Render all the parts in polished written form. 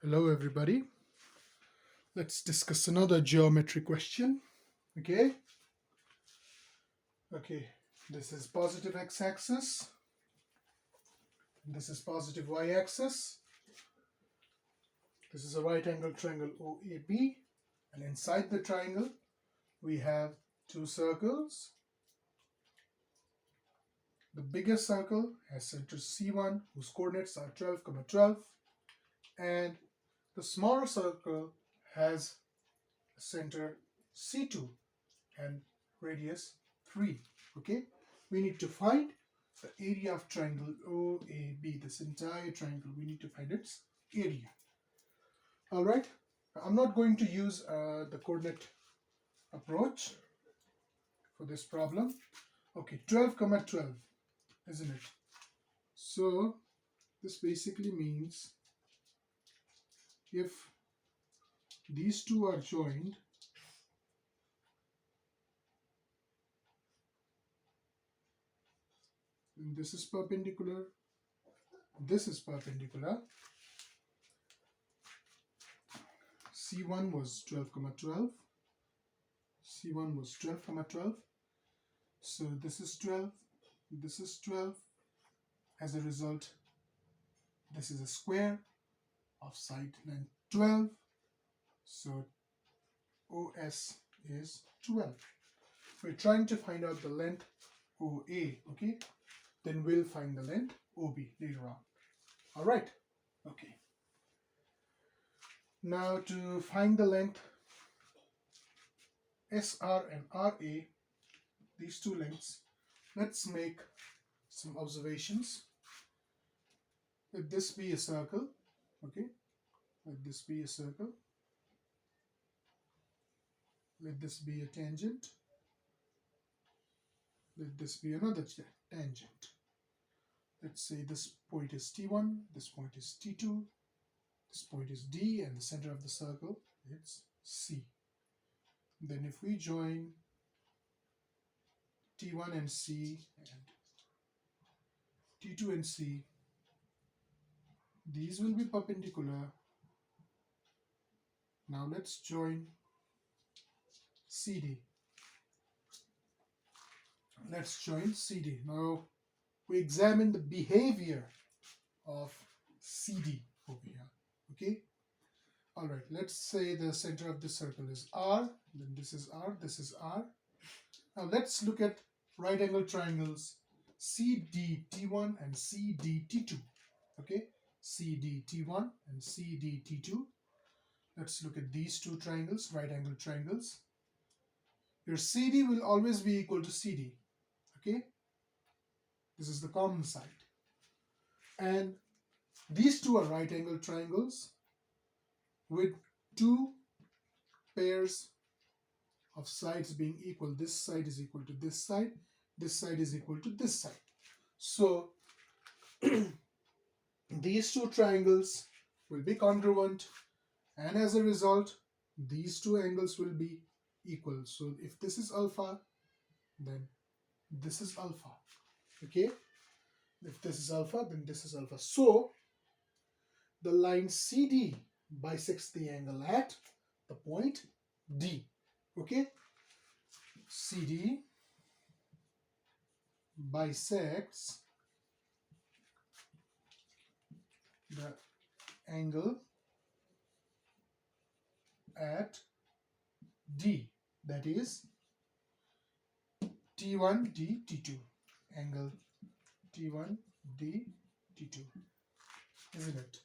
Hello, everybody. Let's discuss another geometry question. Okay. Okay. This is positive x-axis. This is positive y-axis. This is a right angle triangle OAB. And inside the triangle, we have two circles. The bigger circle has center C1, whose coordinates are 12, 12. And the smaller circle has center C2 and radius 3. Okay, we need to find the area of triangle OAB, this entire triangle. We need to find its area. All right, I'm not going to use the coordinate approach for this problem. Okay, 12, 12, isn't it? So this basically means if these two are joined, then this is perpendicular, this is perpendicular. C1 was 12, 12. C1 was 12, 12. So this is 12, this is 12. As a result, this is a square of side length 12. So OS is 12. We're trying to find out the length OA, okay? Then we'll find the length OB later on. All right, okay. Now to find the length SR and RA, these two lengths, let's make some observations. Let this be a circle, okay? Let this be a circle. Let this be a tangent. Let this be another tangent. Let's say this point is T1, this point is T2, this point is D, and the center of the circle is C. Then if we join T1 and C and T2 and C, these will be perpendicular. Now let's join CD. Let's join CD. Now we examine the behavior of CD over here. Okay? Alright, let's say the center of the circle is R, then this is R, this is R. Now let's look at right angle triangles CDT1 and CDT2. Okay? CDT1 and CDT2. Let's look at these two triangles, right angle triangles. Your CD will always be equal to CD. Okay? This is the common side. And these two are right angle triangles with two pairs of sides being equal. This side is equal to this side is equal to this side. So these two triangles will be congruent, and as a result these two angles will be equal. So if this is alpha, then this is alpha. Okay, if this is alpha, then this is alpha. So the line CD bisects the angle at the point D. Okay, CD bisects the angle at D, that is T1 D T2, angle T1 D T2, isn't it?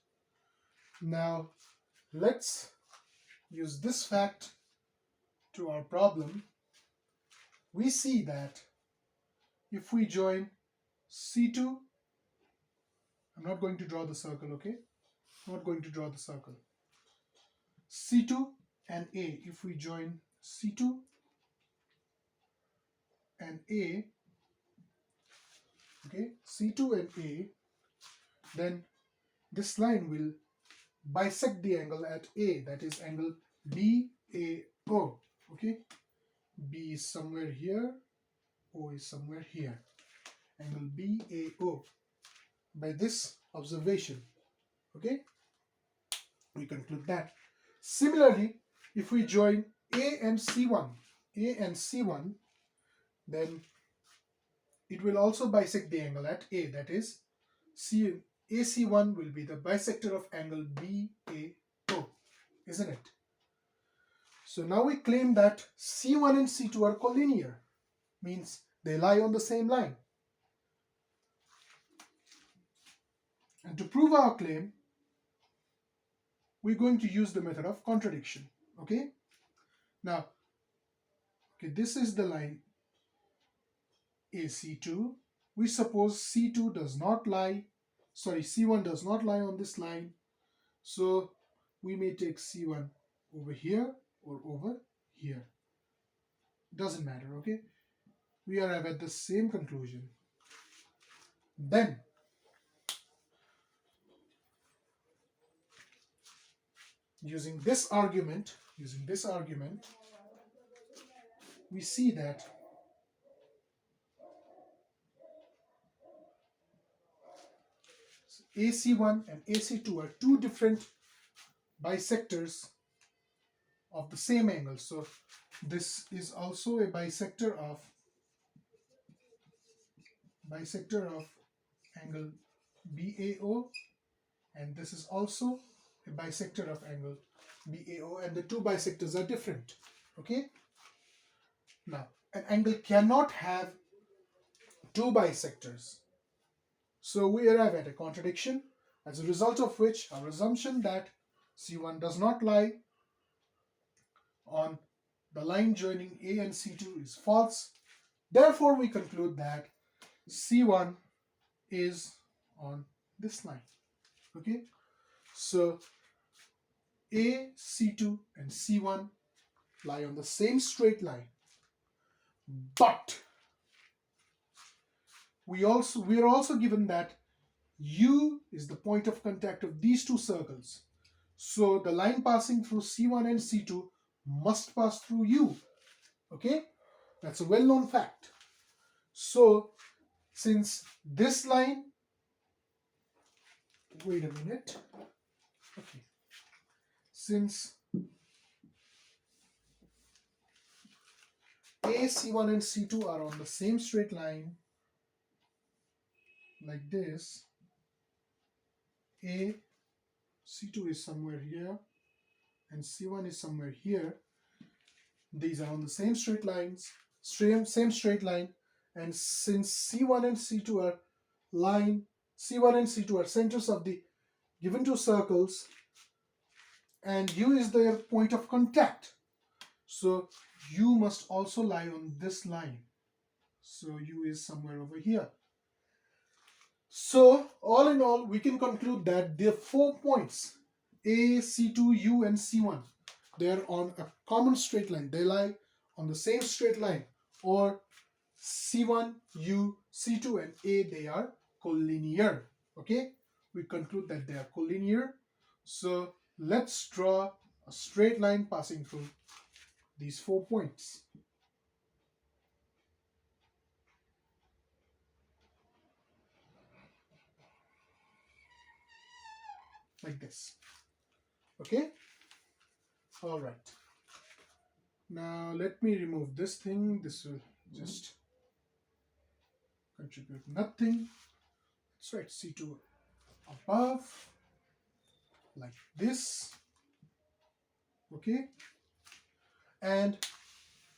Now let's use this fact to our problem. We see that if we join C2, I'm not going to draw the circle, okay? I'm not going to draw the circle. C2 and A, if we join C2 and A, okay, C2 and A, then this line will bisect the angle at A, that is angle BAO, okay? B is somewhere here, O is somewhere here, angle BAO, by this observation, okay? We conclude that. Similarly, if we join A and C1, then it will also bisect the angle at A. That is, AC1 will be the bisector of angle BAO, isn't it? So now we claim that C1 and C2 are collinear, means they lie on the same line. And to prove our claim, we're going to use the method of contradiction. Okay? Now, this is the line AC2. We suppose C1 does not lie on this line. So we may take C1 over here or over here. Doesn't matter, okay? We arrive at the same conclusion. Then, using this argument, we see that AC1 and AC2 are two different bisectors of the same angle. So this is also a bisector of angle BAO, and this is also a bisector of angle BAO, and the two bisectors are different. Okay? Now, an angle cannot have two bisectors. So we arrive at a contradiction, as a result of which our assumption that C1 does not lie on the line joining A and C2 is false. Therefore, we conclude that C1 is on this line. Okay? So A, C2 and C1 lie on the same straight line. But we are also given that U is the point of contact of these two circles. So the line passing through C1 and C2 must pass through U. Okay? That's a well-known fact. So since this line, wait a minute. Okay. Since A, C1 and C2 are on the same straight line, like this, A, C2 is somewhere here and C1 is somewhere here. These are on the same straight line, and since C1 and C2 are centers of the given two circles, and U is their point of contact, so U must also lie on this line. So U is somewhere over here. So all in all, we can conclude that the 4 points A, C2, U and C1, they are on a common straight line. They lie on the same straight line. Or C1, U, C2 and A, they are collinear. Okay? We conclude that they are collinear. So let's draw a straight line passing through these 4 points. Like this. Okay? All right. Now let me remove this thing. This will just contribute nothing. Let's write C2 above, like this. Okay? And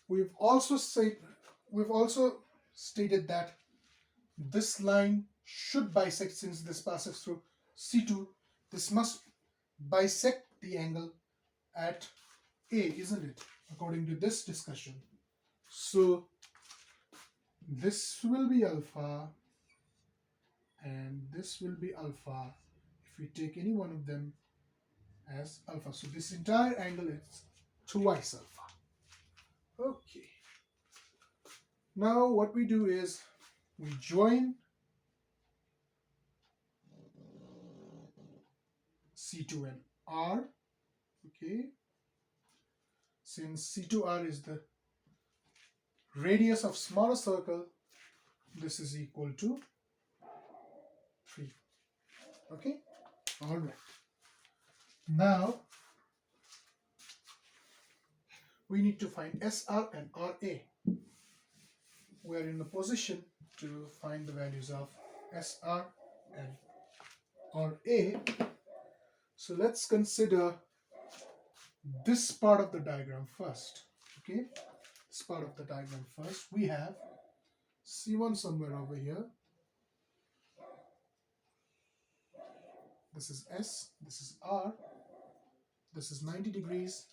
we've also stated that this line should bisect, since this passes through C2. This must bisect the angle at A, isn't it? According to this discussion. So this will be alpha and this will be alpha if we take any one of them as alpha. So this entire angle is twice alpha. Okay. Now what we do is we join C2 and R. Okay. Since C2R is the radius of smaller circle, this is equal to 3. Okay. All right. Now we need to find SR and RA. We are in a position to find the values of SR and RA. So let's consider this part of the diagram first. Okay, this part of the diagram first. We have C1 somewhere over here. This is S, this is R, this is 90 degrees.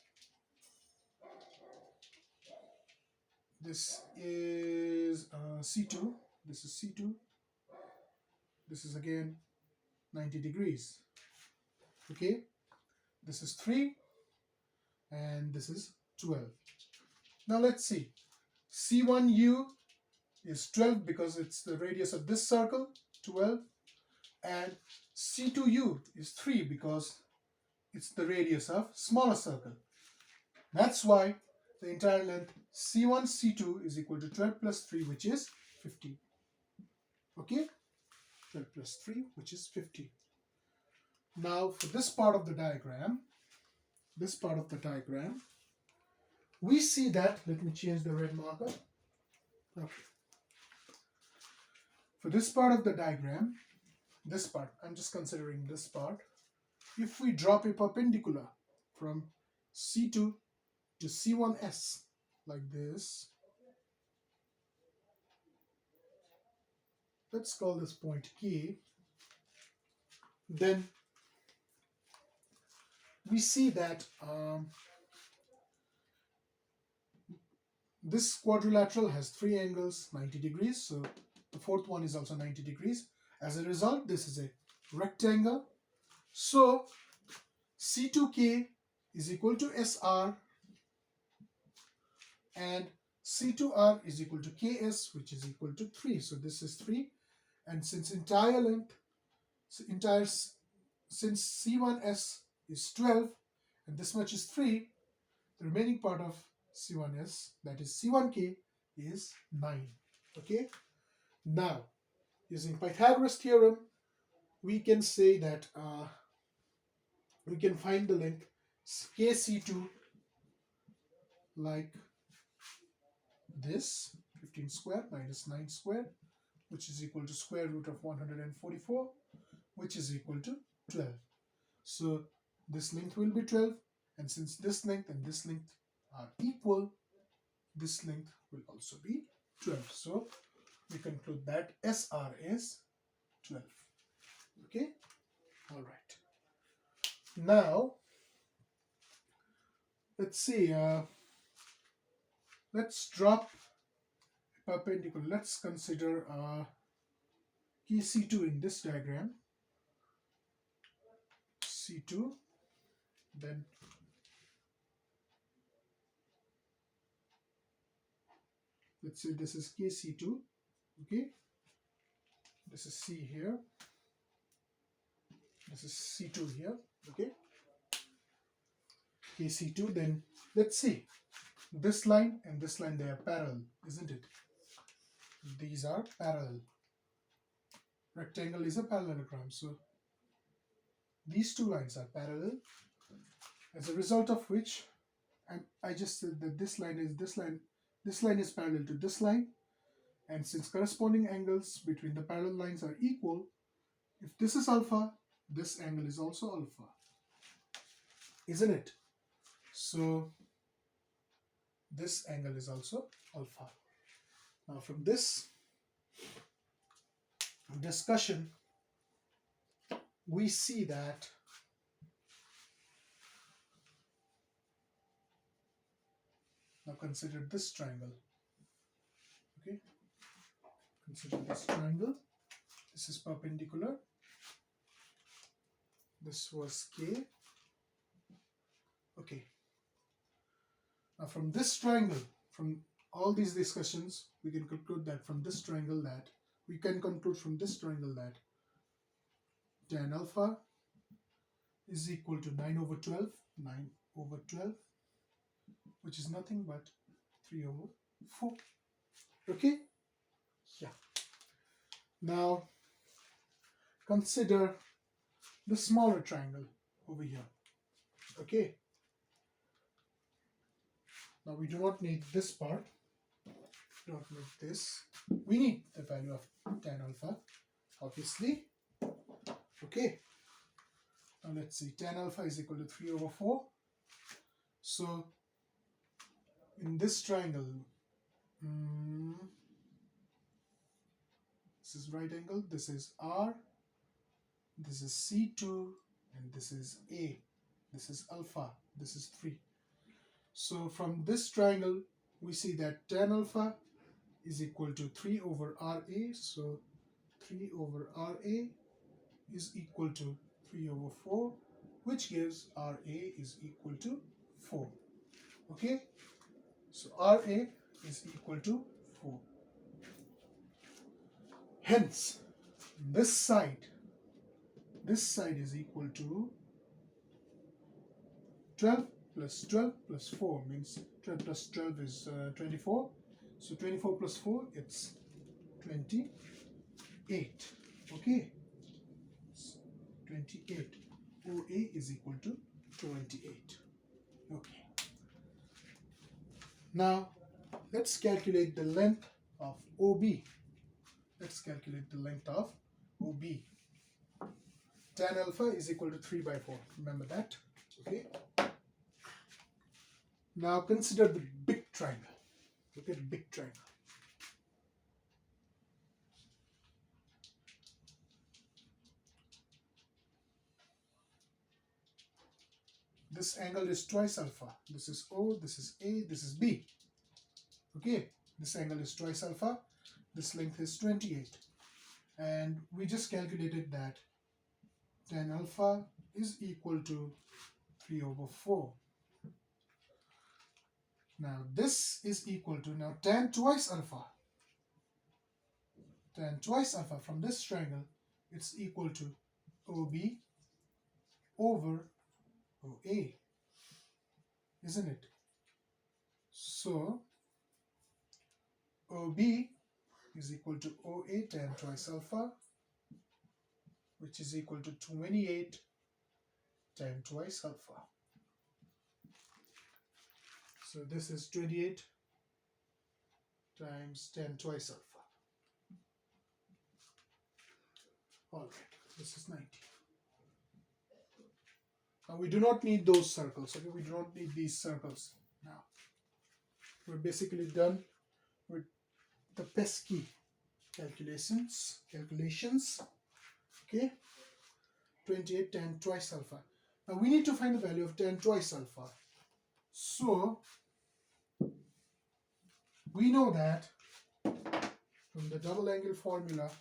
This is C2, this is C2, this is again 90 degrees. Okay, this is 3 and this is 12. Now let's see. C1U is 12 because it's the radius of this circle, 12, and C2U is 3 because it's the radius of smaller circle. That's why the entire length C1 C2 is equal to 12 plus 3, which is 50. Okay, 12 plus 3, which is 50. Now for this part of the diagram, we see that, let me change the red marker. Okay. For this part of the diagram, this part, I'm just considering this part. If we drop a perpendicular from C2 to C1S like this, let's call this point K, then we see that this quadrilateral has 3 angles, 90 degrees, so the fourth one is also 90 degrees. As a result, this is a rectangle. So C2K is equal to SR and C2R is equal to KS, which is equal to 3. So this is 3, and since since C1S is 12 and this much is 3, the remaining part of C1S, that is C1K, is 9. Okay. Now, using Pythagoras theorem, we can say that we can find the length KC2 like this: 15 square minus 9 square, which is equal to square root of 144, which is equal to 12. So this length will be 12, and since this length and this length are equal, this length will also be 12. So we conclude that SR is 12. Okay, all right. Now let's see. Let's drop perpendicular. Let's consider KC2 in this diagram. C2, then let's say this is KC2. Okay, this is C here, this is C2 here. Okay, KC2. Then let's see, this line and this line, they are parallel, isn't it? These are parallel. Rectangle is a parallelogram, so these two lines are parallel, as a result of which I just said that this line is parallel to this line, and since corresponding angles between the parallel lines are equal, if this is alpha, this angle is also alpha, isn't it? So this angle is also alpha. Now from this discussion, we see that now consider this triangle. Okay, consider this triangle. This is perpendicular. This was K. Okay. Now from this triangle, from all these discussions, we can conclude that from this triangle that tan alpha is equal to 9 over 12, which is nothing but 3 over 4. Okay? Yeah. Now consider the smaller triangle over here. Okay. Now we do not need this part. We don't need this. We need the value of tan alpha, obviously. Okay. Now let's see. Tan alpha is equal to 3 over 4. So in this triangle, this is right angle, this is R, this is C2, and this is A. This is alpha, this is 3. So from this triangle, we see that tan alpha is equal to 3 over RA. So 3 over RA is equal to 3 over 4, which gives RA is equal to 4. Okay? So RA is equal to 4. Hence, this side is equal to 12 plus 12 plus 4 means 12 plus 12 is 24. So 24 plus 4, it's 28. Okay? 28. OA is equal to 28. Okay. Now, let's calculate the length of OB. Let's calculate the length of OB. Tan alpha is equal to 3 by 4. Remember that? Okay. Now consider the big triangle. Look at the big triangle. This angle is twice alpha. This is O, this is A, this is B. Okay. This angle is twice alpha. This length is 28. And we just calculated that tan alpha is equal to 3 over 4. Now this is equal to, now tan twice alpha. Tan twice alpha from this triangle, it's equal to OB over OA, isn't it? So OB is equal to OA tan twice alpha, which is equal to 28 tan twice alpha. So this is 28 times tan twice alpha. Alright, this is 90. Now we do not need those circles, okay? We do not need these circles now. We're basically done with the pesky calculations. Okay? 28 tan twice alpha. Now we need to find the value of tan twice alpha. So we know that from the double angle formula,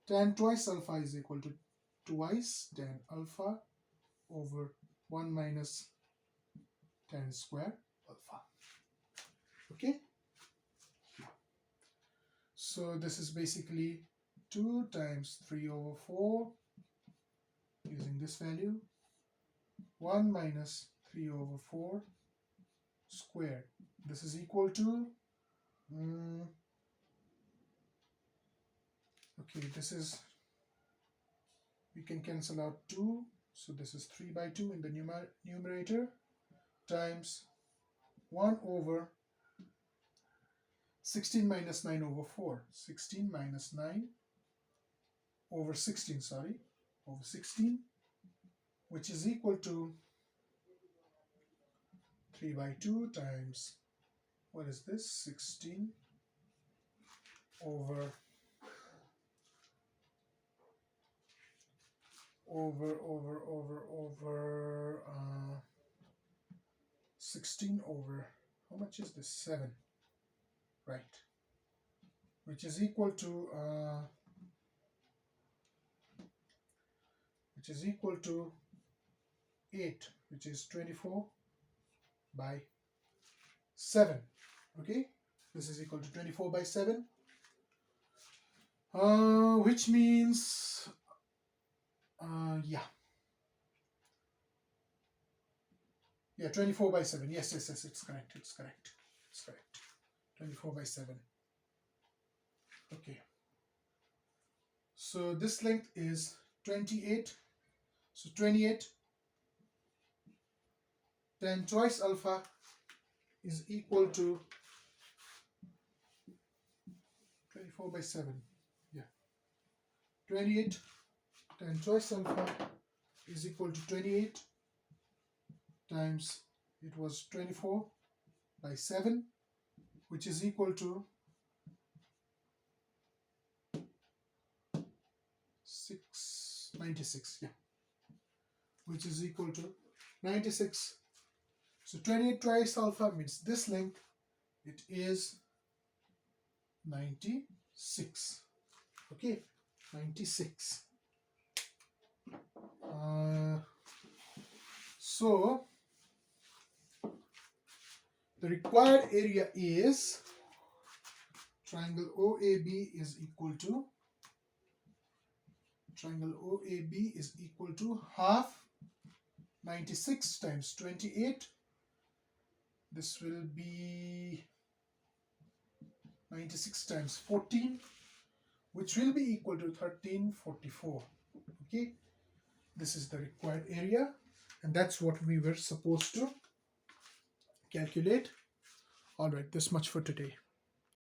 tan twice alpha is equal to twice tan alpha over 1 minus tan square alpha. Okay? So this is basically 2 times 3 over 4 using this value, 1 minus 3 over 4 squared. This is equal to okay, this is, we can cancel out 2, so this is 3 by 2 in the numerator times 1 over 16 minus 9 over 4. 16 minus 9 over 16, over 16, which is equal to 3 by 2 times, what is this, 16 over 16 over, how much is this, 7, right, which is equal to 8, which is 24 by 7. Okay, this is equal to 24 by 7, which means yeah, 24 by 7. Yes, it's correct. 24 by 7. Okay. So this length is 28. So 28 10 twice alpha is equal to 24 by 7. Yeah. 28. 10 twice alpha is equal to 28 times, it was 24 by 7, which is equal to 96. Yeah. Which is equal to 96. So 28 twice alpha means this length, it is 96. Okay, 96. So the required area is triangle OAB is equal to half 96 times 28. This will be 96 times 14, which will be equal to 1344. Okay, this is the required area, and that's what we were supposed to calculate. All right, this much for today.